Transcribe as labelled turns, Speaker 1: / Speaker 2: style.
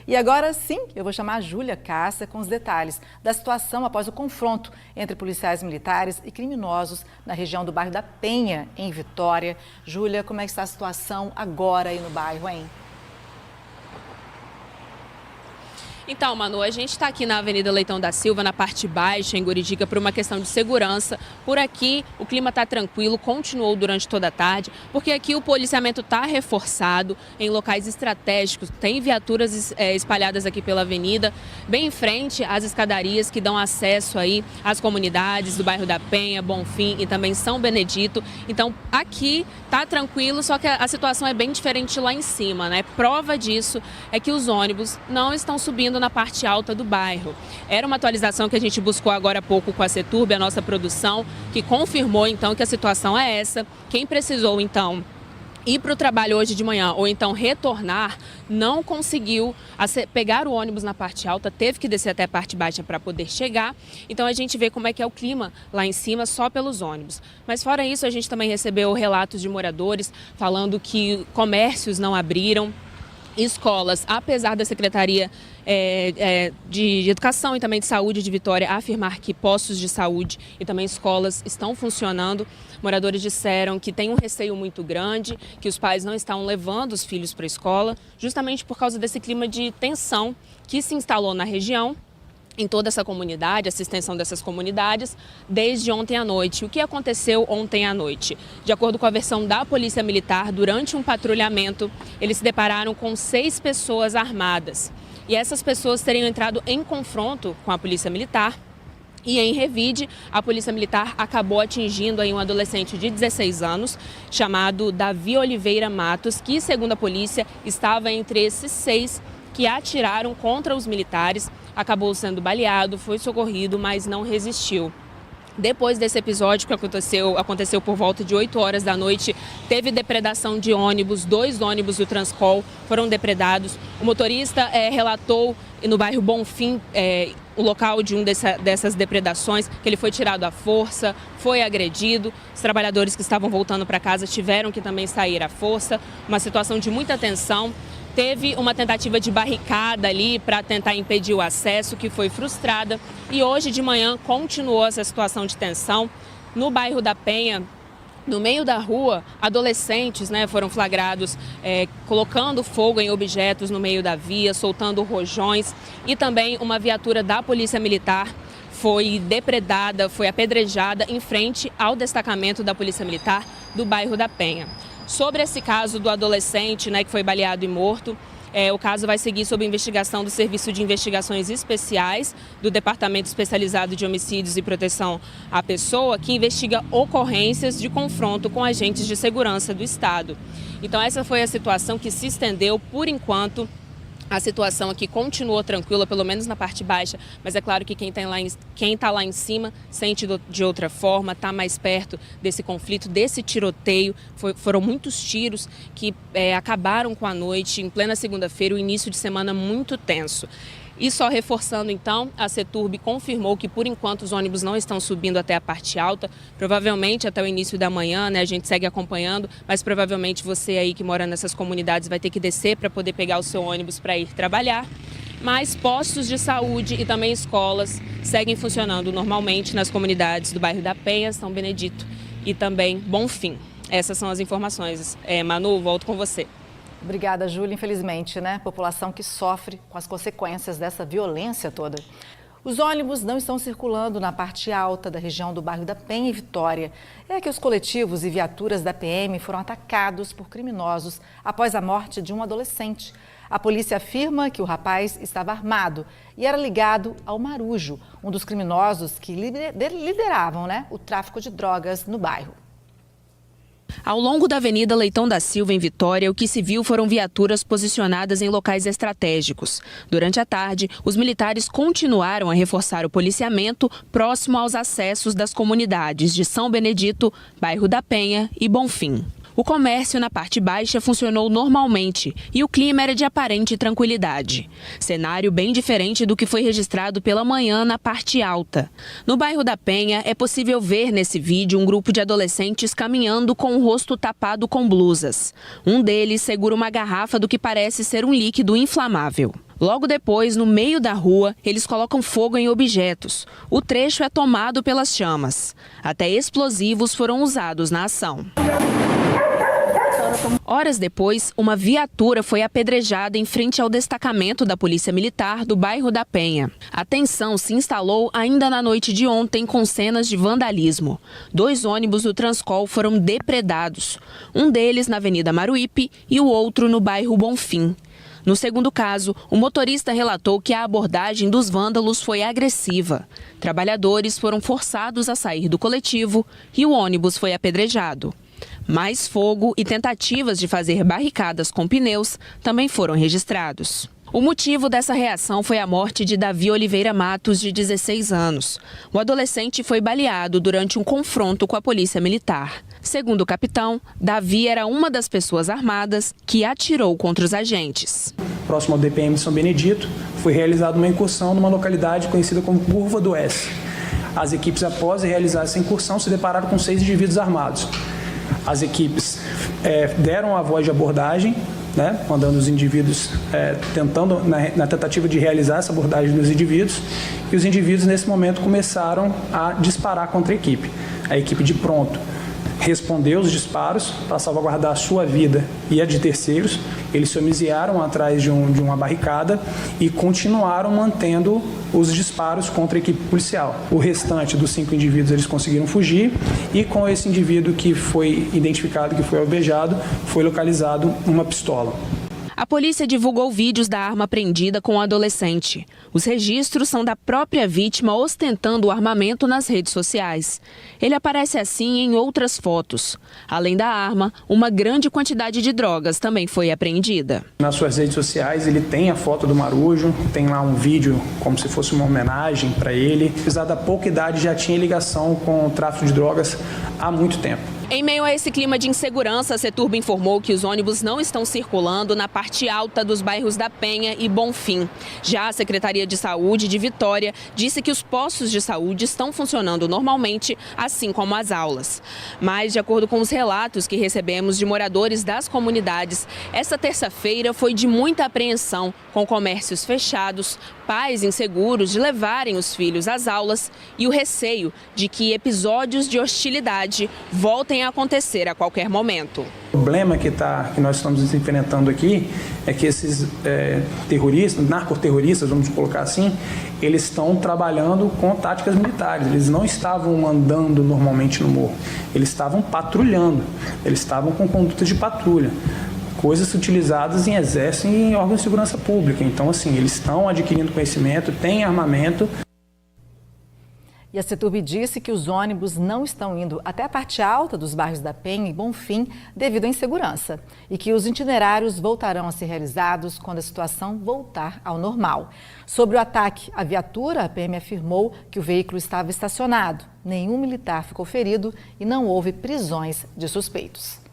Speaker 1: E agora sim, eu vou chamar a Júlia Cássia com os detalhes da situação após o confronto entre policiais militares e criminosos na região do bairro da Penha, em Vitória. Júlia, como é que está a situação agora aí no bairro, hein?
Speaker 2: Então, Manu, a gente está aqui na Avenida Leitão da Silva, na parte baixa, em Guridica, por uma questão de segurança. Por aqui, o clima está tranquilo, continuou durante toda a tarde, porque aqui o policiamento está reforçado em locais estratégicos. Tem viaturas espalhadas aqui pela avenida, bem em frente às escadarias que dão acesso aí às comunidades do bairro da Penha, Bonfim e também São Benedito. Então, aqui está tranquilo, só que a situação é bem diferente lá em cima, né? Prova disso é que os ônibus não estão subindo na parte alta do bairro. Era uma atualização que a gente buscou agora há pouco com a Ceturb, a nossa produção, que confirmou então que a situação é essa. Quem precisou então ir para o trabalho hoje de manhã ou então retornar, não conseguiu pegar o ônibus na parte alta, teve que descer até a parte baixa para poder chegar. Então a gente vê como é que é o clima lá em cima só pelos ônibus. Mas fora isso, a gente também recebeu relatos de moradores falando que comércios não abriram. Escolas, apesar da Secretaria de Educação e também de Saúde de Vitória afirmar que postos de saúde e também escolas estão funcionando, moradores disseram que tem um receio muito grande, que os pais não estão levando os filhos para a escola, justamente por causa desse clima de tensão que se instalou na região, em toda essa comunidade, essa extensão dessas comunidades, desde ontem à noite. O que aconteceu ontem à noite? De acordo com a versão da Polícia Militar, durante um patrulhamento, eles se depararam com 6 pessoas armadas. E essas pessoas teriam entrado em confronto com a Polícia Militar. E em Revide, a Polícia Militar acabou atingindo aí um adolescente de 16 anos, chamado Davi Oliveira Matos, que, segundo a polícia, estava entre esses 6 que atiraram contra os militares. Acabou sendo baleado, foi socorrido, mas não resistiu. Depois desse episódio que aconteceu por volta de 8 horas da noite, teve depredação de ônibus, 2 ônibus do Transcol foram depredados. O motorista relatou no bairro Bonfim, o local de dessas depredações, que ele foi tirado à força, foi agredido. Os trabalhadores que estavam voltando para casa tiveram que também sair à força, uma situação de muita tensão. Teve uma tentativa de barricada ali para tentar impedir o acesso, que foi frustrada. E hoje de manhã continuou essa situação de tensão. No bairro da Penha, no meio da rua, adolescentes foram flagrados colocando fogo em objetos no meio da via, soltando rojões. E também uma viatura da Polícia Militar foi depredada, foi apedrejada em frente ao destacamento da Polícia Militar do bairro da Penha. Sobre esse caso do adolescente que foi baleado e morto, o caso vai seguir sob investigação do Serviço de Investigações Especiais do Departamento Especializado de Homicídios e Proteção à Pessoa, que investiga ocorrências de confronto com agentes de segurança do Estado. Então essa foi a situação que se estendeu por enquanto. A situação aqui continuou tranquila, pelo menos na parte baixa, mas é claro que quem está lá em cima sente de outra forma, está mais perto desse conflito, desse tiroteio. Foram muitos tiros que acabaram com a noite, em plena segunda-feira, o início de semana muito tenso. E só reforçando então, a Ceturb confirmou que por enquanto os ônibus não estão subindo até a parte alta, provavelmente até o início da manhã, a gente segue acompanhando, mas provavelmente você aí que mora nessas comunidades vai ter que descer para poder pegar o seu ônibus para ir trabalhar. Mas postos de saúde e também escolas seguem funcionando normalmente nas comunidades do bairro da Penha, São Benedito e também Bonfim. Essas são as informações. Manu, volto com você.
Speaker 1: Obrigada, Júlia. Infelizmente, população que sofre com as consequências dessa violência toda. Os ônibus não estão circulando na parte alta da região do bairro da Penha e Vitória. É que os coletivos e viaturas da PM foram atacados por criminosos após a morte de um adolescente. A polícia afirma que o rapaz estava armado e era ligado ao Marujo, um dos criminosos que lideravam o tráfico de drogas no bairro.
Speaker 2: Ao longo da Avenida Leitão da Silva, em Vitória, o que se viu foram viaturas posicionadas em locais estratégicos. Durante a tarde, os militares continuaram a reforçar o policiamento próximo aos acessos das comunidades de São Benedito, bairro da Penha e Bonfim. O comércio na parte baixa funcionou normalmente e o clima era de aparente tranquilidade. Cenário bem diferente do que foi registrado pela manhã na parte alta. No bairro da Penha, é possível ver nesse vídeo um grupo de adolescentes caminhando com o rosto tapado com blusas. Um deles segura uma garrafa do que parece ser um líquido inflamável. Logo depois, no meio da rua, eles colocam fogo em objetos. O trecho é tomado pelas chamas. Até explosivos foram usados na ação. Horas depois, uma viatura foi apedrejada em frente ao destacamento da Polícia Militar do bairro da Penha. A tensão se instalou ainda na noite de ontem com cenas de vandalismo. 2 ônibus do Transcol foram depredados, um deles na Avenida Maruípe e o outro no bairro Bonfim. No segundo caso, o motorista relatou que a abordagem dos vândalos foi agressiva. Trabalhadores foram forçados a sair do coletivo e o ônibus foi apedrejado. Mais fogo e tentativas de fazer barricadas com pneus também foram registrados. O motivo dessa reação foi a morte de Davi Oliveira Matos, de 16 anos. O adolescente foi baleado durante um confronto com a polícia militar. Segundo o capitão, Davi era uma das pessoas armadas que atirou contra os agentes.
Speaker 3: Próximo ao DPM de São Benedito, foi realizada uma incursão numa localidade conhecida como Curva do S. As equipes, após realizar essa incursão, se depararam com 6 indivíduos armados. As equipes deram a voz de abordagem, mandando os indivíduos, tentando na tentativa de realizar essa abordagem dos indivíduos, e os indivíduos nesse momento começaram a disparar contra a equipe. A equipe de pronto respondeu os disparos para salvaguardar a sua vida e a de terceiros. Eles se homiziaram atrás de uma barricada e continuaram mantendo os disparos contra a equipe policial. O restante dos 5 indivíduos eles conseguiram fugir e com esse indivíduo que foi identificado, que foi alvejado, foi localizado uma pistola.
Speaker 2: A polícia divulgou vídeos da arma apreendida com o adolescente. Os registros são da própria vítima ostentando o armamento nas redes sociais. Ele aparece assim em outras fotos. Além da arma, uma grande quantidade de drogas também foi apreendida.
Speaker 3: Nas suas redes sociais ele tem a foto do Marujo, tem lá um vídeo como se fosse uma homenagem para ele. Apesar da pouca idade, já tinha ligação com o tráfico de drogas há muito tempo.
Speaker 2: Em meio a esse clima de insegurança, a Ceturb informou que os ônibus não estão circulando na parte alta dos bairros da Penha e Bonfim. Já a Secretaria de Saúde de Vitória disse que os postos de saúde estão funcionando normalmente, assim como as aulas. Mas, de acordo com os relatos que recebemos de moradores das comunidades, essa terça-feira foi de muita apreensão, com comércios fechados, pais inseguros de levarem os filhos às aulas e o receio de que episódios de hostilidade voltem a acontecer a qualquer momento.
Speaker 3: O problema que nós estamos enfrentando aqui é que esses terroristas, narcoterroristas, vamos colocar assim, eles estão trabalhando com táticas militares. Eles não estavam andando normalmente no morro, eles estavam patrulhando, eles estavam com conduta de patrulha. Coisas utilizadas em exército e em órgãos de segurança pública. Então, assim, eles estão adquirindo conhecimento, têm armamento.
Speaker 1: E a Ceturb disse que os ônibus não estão indo até a parte alta dos bairros da Penha e Bonfim devido à insegurança e que os itinerários voltarão a ser realizados quando a situação voltar ao normal. Sobre o ataque à viatura, a PM afirmou que o veículo estava estacionado, nenhum militar ficou ferido e não houve prisões de suspeitos.